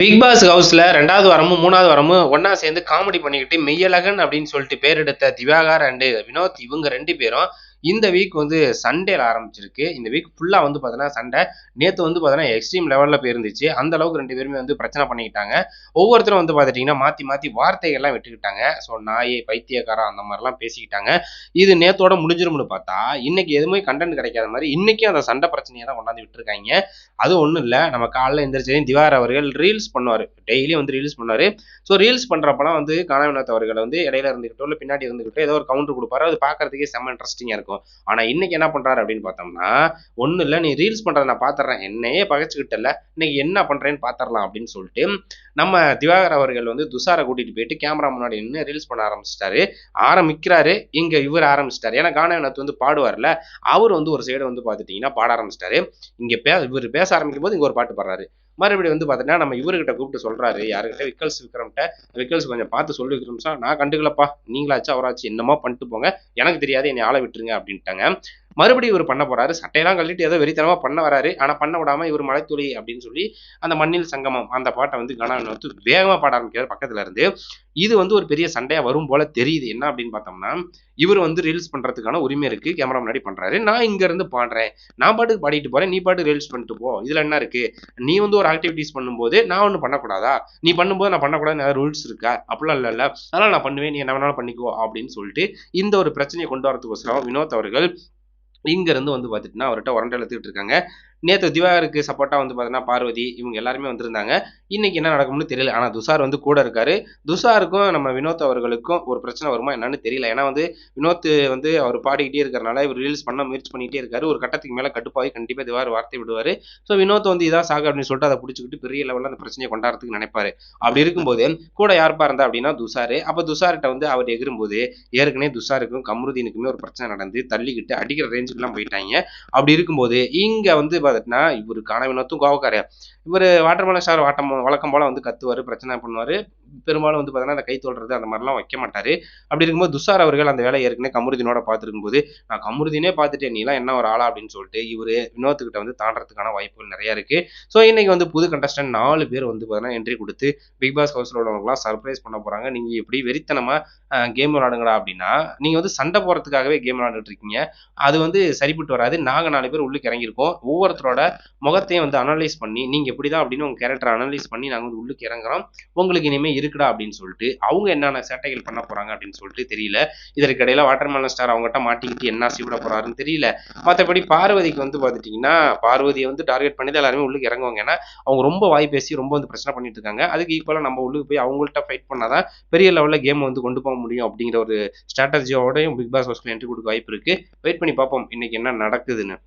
Big pass ஹவுஸ்ல 2வது வாரமும், 3வது வாரமும் ஒண்ணா சேர்ந்து காமெடி பண்ணிக்கிட்டு மெய்யழகன் அப்படின்னு சொல்லிட்டு பேர் எடுத்த திவாகர் அண்ட் வினோத் இவங்க 2 பேரும் இந்த வீக் வந்து சண்டேல ஆரம்பிச்சிருக்கு. இந்த வீக் ஃபுல்லா வந்து பார்த்தீங்கன்னா சண்டை. நேத்து வந்து பார்த்தீங்கன்னா எக்ஸ்ட்ரீம் லெவல்ல போயிருந்துச்சு. அந்த அளவுக்கு 2 பேருமே வந்து பிரச்சனை பண்ணிக்கிட்டாங்க. ஒவ்வொருத்தரும் வந்து பார்த்துட்டீங்கன்னா மாத்தி மாத்தி வார்த்தைகள்லாம் விட்டுக்கிட்டாங்க. ஸோ நாயே, பைத்தியக்காரன் அந்த மாதிரிலாம் பேசிக்கிட்டாங்க. இது நேத்தோட முடிஞ்சிரும்னு பார்த்தா, இன்னைக்கு எதுவுமே கண்டென்ட் கிடைக்காத மாதிரி இன்னைக்கும் அந்த சண்டை பிரச்சனையை தான் கொண்டாந்து விட்டுருக்காங்க. அது ஒண்ணும் இல்ல. நம்ம காலைல எந்திரிச்சதும் திவாகர் அவர்கள் ரீல்ஸ் பண்ணுவாரு. டெய்லியும் வந்து ரீல்ஸ் பண்ணுவாரு. ஸோ ரீல்ஸ் பண்றப்பலாம் வந்து கானா வினோத் அவர்கள் வந்து இடையில இருந்துகிட்டோ, இல்ல பின்னாடி இருந்துகிட்டோ ஏதோ ஒரு கவுண்டர் குடுப்பாரு. அது பார்க்கறதுக்கே செம்ம இன்ட்ரஸ்டிங்கா இருக்கும். ஆனா இன்னைக்கு என்ன பண்றாரு அப்படின்னு பார்த்தோம்னா, ஒண்ணும் இல்ல, நீ ரீல்ஸ் பண்றத நான் பார்த்துடுறேன். என்னையே பகைச்சுக்கிட்டல்ல, இன்னைக்கு என்ன பண்றேன்னு பார்த்துரலாம் அப்படின்னு சொல்லிட்டு, நம்ம திவாகர் அவர்கள் வந்து துஷார கூட்டிட்டு போயிட்டு கேமரா முன்னாடி நின்னு ரீல்ஸ் பண்ண ஆரம்பிச்சுட்டாரு. ஆரம்பிக்கிறாரு. இங்க இவரு ஆரம்பிச்சுட்டாரு. ஏன்னா கானா வினோத் வந்து பாடுவார்ல, அவரு வந்து ஒரு சைடு வந்து பார்த்துட்டீங்கன்னா பாட ஆரம்பிச்சுட்டாரு. இவரு பேச ஆரம்பிக்கும்போது இங்க ஒரு பாட்டு பாடுறாரு. மறுபடியும் வந்து பார்த்தீங்கன்னா, நம்ம இவருகிட்ட கூப்பிட்டு சொல்றாரு. யாருகிட்ட? விக்கல்ஸ்கிட்ட. விக்கல்ஸ் கொஞ்சம் பார்த்து சொல்லு விக்ரம் சார். நான் கண்டுக்கலப்பா. நீங்களாச்சு அவராச்சு என்னமோ பண்ணிட்டு போங்க. எனக்கு தெரியாது. என்னைய ஆள விட்டுருங்க அப்படின்ட்டாங்க. மறுபடியும் இவரு பண்ண போறாரு. சட்டையெல்லாம் கழட்டிட்டு ஏதோ வெறித்தனமா பண்ண வராரு. ஆனா பண்ண விடாம இவரு மலைத்துளி அப்படின்னு சொல்லி அந்த மண்ணில் சங்கமம் அந்த பாட்ட வந்து கானா வினோத் வேகமா பாட ஆரம்பிக்கிறாரு பக்கத்துல இருந்து. இது வந்து ஒரு பெரிய சண்டையா வரும் போல தெரியுது. என்ன அப்படின்னு பார்த்தோம்னா, இவரு வந்து ரீல்ஸ் பண்றதுக்கான உரிமை இருக்கு. கேமரா முன்னாடி பண்றாரு. நான் இங்க இருந்து பாடுறேன். நான் பாட்டுக்கு பாடிட்டு போறேன். நீ பாட்டுக்கு ரீல்ஸ் பண்ணிட்டு போ. இதுல என்ன இருக்கு? நீ வந்து ஒரு ஆக்டிவிட்டீஸ் பண்ணும்போது நான் ஒண்ணும் பண்ணக்கூடாதா? நீ பண்ணும்போது நான் பண்ணக்கூடாதுன்னு ஏதாவது ரூல்ஸ் இருக்கா? அப்படிலாம் இல்லல்ல. அதனால நான் பண்ணுவேன். நீ என்ன வேணாலும் பண்ணிக்கோ அப்படின்னு சொல்லிட்டு இந்த ஒரு பிரச்சனைய கொண்டு வரதுக்கோசரம் வினோத் அவர்கள் இங்க இருந்து வந்து பார்த்துட்டுனா அவர்கிட்ட உரண்டை இழுத்துக்கிட்டு இருக்காங்க. நேத்து திவாகருக்கு சப்போர்ட்டா வந்து பார்த்தீங்கன்னா, பார்வதி இவங்க எல்லாருமே வந்திருந்தாங்க. இன்னைக்கு என்ன நடக்கும்னு தெரியல. ஆனா துஷார் வந்து கூட இருக்காரு. துஷாருக்கும் நம்ம வினோத் அவர்களுக்கும் ஒரு பிரச்சனை வருமா என்னன்னு தெரியல. ஏன்னா வந்து வினோத் வந்து அவர் பாடிக்கிட்டே இருக்கிறனால இவர் ரீல்ஸ் பண்ண முயற்சி பண்ணிட்டே இருக்காரு. ஒரு கட்டத்துக்கு மேல கடுப்பாகி கண்டிப்பா திவாகர் வார்த்தை விடுவாரு. ஸோ வினோத் வந்து இதான் சாகு அப்படின்னு சொல்லிட்டு அத புடிச்சுக்கிட்டு பெரிய லெவல்ல அந்த பிரச்சனைய கொண்டாடுறதுக்கு நினைப்பாரு. அப்படி இருக்கும்போது கூட யார்ப்பா இருந்தா அப்படின்னா துஷாரு. அப்ப துஷார்ட்ட வந்து அவர் எகிறும்போது ஏற்கனவே துஷாருக்கும் கம்ருதீனுக்குமே ஒரு பிரச்சனை நடந்து தள்ளிக்கிட்டு அடிக்கிற ரேஞ்சுக்குலாம் போயிட்டாய்ங்க. அப்படி இருக்கும்போது இங்க வந்து பார்த்துட்டுனா இவரு கானா வினோத்தும் கோவக்காரர். இவரு வாட்டர்மெலன் ஸ்டார் வழக்கம் போல வந்து கத்துவாரு, பிரச்சனை பண்ணுவாரு. பெரும்பாலும் வந்து பார்த்தீங்கன்னா, அந்த கை தொடுறது அந்த மாரிலாம் வைக்க மாட்டாரு. அப்படி இருக்கும்போது துஷார் அவர்கள் அந்த வேலைய ஏற்கனவே கமருதீனோட பார்த்திருக்கும்போது, நான் கமருதீனே பார்த்துட்டேன். நீலாம் என்ன ஒரு ஆளா? அப்படின்னு சொல்லிட்டு இவரு வினோத்துக்கிட்ட வந்து தாண்டுறதுக்கான வாய்ப்புகள் நெறைய இருக்கு. ஸோ இன்னைக்கு வந்து புது கண்டஸ்டன்ட் 4 பேர் வந்து பார்த்தீங்கன்னா, என்ட்ரி குடுத்து பிக் பாஸ் ஹவுஸ்ல உள்ளவங்களுக்கெல்லாம் சர்ப்ரைஸ் பண்ண போறாங்க. நீங்க இப்படி வெறித்தனமா கேம் விளையாடுங்கடா அப்படின்னா, நீங்க வந்து சண்டை போடுறதுக்காகவே கேம் விளையாண்டுட்டு இருக்கீங்க. அது வந்து சரிப்பட்டு வராது. நாங்க 4 பேர் உள்ளுக்கு இறங்கியிருக்கோம். ஒவ்வொருத்தரோட முகத்தையும் வந்து அனலைஸ் பண்ணி, நீங்க இப்படிதான் அப்படின்னு உங்க கேரக்டர அனலைஸ் பண்ணி நாங்க வந்து உள்ளுக்கு இறங்குறோம். உங்களுக்கு இனிமே இருக்குடா அப்படின்னு சொல்லிட்டு, அவங்க என்னென்ன சேட்டைகள் பண்ண போறாங்க அப்படின்னு சொல்லிட்டு தெரியல. இதற்கு இடையில வாட்டர்மெலன் ஸ்டார் அவங்கட்ட மாட்டிக்கிட்டு என்ன அசிவிட போறாருன்னு தெரியல. மத்தபடி பார்வதிக்கு வந்து பார்த்துட்டீங்கன்னா, பார்வதிய வந்து டார்கெட் பண்ணி தான் எல்லாருமே உள்ளுக்கு இறங்குவாங்க. ஏன்னா, அவங்க ரொம்ப வாய் பேசி ரொம்ப வந்து பிரச்சனை பண்ணிட்டு இருக்காங்க. அதுக்கு ஈக்குவலா நம்ம உள்ளுக்கு போய் அவங்கள்ட்ட ஃபைட் பண்ணா தான் பெரிய லெவல்ல கேம் வந்து கொண்டு போக முடியும் அப்படிங்கிற ஒரு ஸ்ட்ராட்டஜியோடயும் பிக் பாஸ் ஹவுஸ்க்குள்ள என்ட்ரி குடுக்க வாய்ப்பு இருக்கு. வெயிட் பண்ணி பார்ப்போம். இன்னைக்கு என்ன நடக்குதுன்னு.